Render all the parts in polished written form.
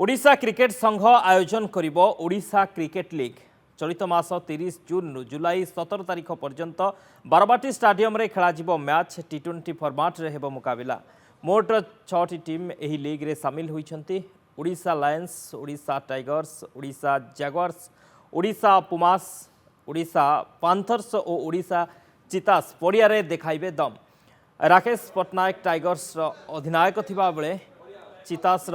Odisha cricket संघ आयोजन करिब ओडिशा क्रिकेट लीग। चलित मास 30 जून जुलाई 17 तारिख पर्यंत बारवाटी स्टाडियम रे खेला मैच टी20 फॉर्मेट रे हेबो मुकाबिला। मोट 6 टीम एही लीग रे शामिल होइछंती। Odisha Lions, Odisha Tigers, Odisha Jaguars, Odisha Pumas, Odisha Panthers और ओडिशा चितास पड़िया रे देखाइबे दम। राकेश पटनायक टाइगर्स अधिनायक थिबा बेले चितास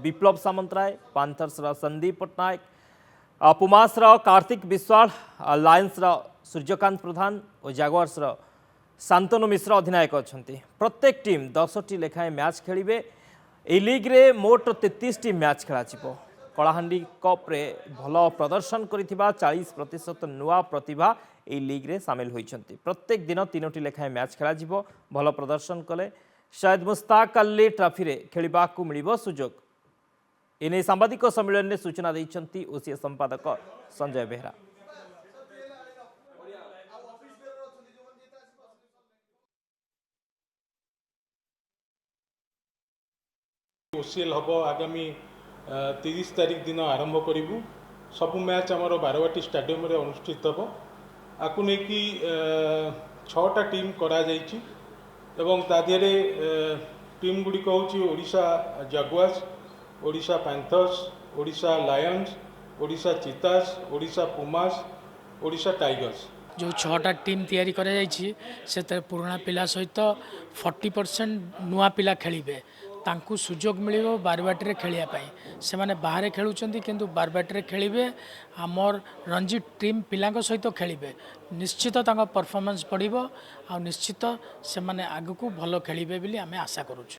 विप्लव सामंतराय, पांथर्स संदीप पटनायक, पुमास कार्तिक विश्वाल, लायंस सूर्यकांत प्रधान और जैगुआर्स शांतनु मिश्र अधिनायक अच्छा। प्रत्येक टीम 10टी लेखाएं मैच खेलिबे। ए लीग रे मोट 33 टी मैच खेला। कलाहांडी कप रे भल प्रदर्शन करिथिबा 40% नुआ प्रतिभा ए लीग रे शामिल होइछंती। प्रत्येक दिन 3टी लेखाएं मैच खेला। भल प्रदर्शन कले शायद मुस्ताक अली ट्रॉफी रे खेलिबा को मिलिबो सुजोग। एने सांबादिक सम्मेलन में सूचना देइछंती ओसीए संपादक संजय बेहरा। ओसीएल हम आगामी 30 तारिख दिन आरंभ करूँ। सब मैच आमर बारवाटी स्टाडियम रे अनुष्ठित हम। आपको लेकिन 6टा टीम करा जाइछि एवं तादिहरे टीम गुड़िक हूँ Odisha Jaguars, Odisha Panthers, Odisha Lions, Odisha Cheetahs, Odisha Pumas, Odisha Tigers. जो 6टा टीम तैयारी करा जाइछि से पुराना पिला सहित 40% नुआ पिला खेलिबे। तांकु सुजोग मिलिबो बारवाटी रे खेलिया पाई। से माने बाहर खेलुचंती किंतु बारवाटी रे खेलिबे। हमर रणजी टीम पिलांक सहित खेलिबे। निश्चित तांका परफॉर्मेंस पड़िबो आ निश्चित से माने आगु को भलो खेलिबे बिली आमे आशा करूछु।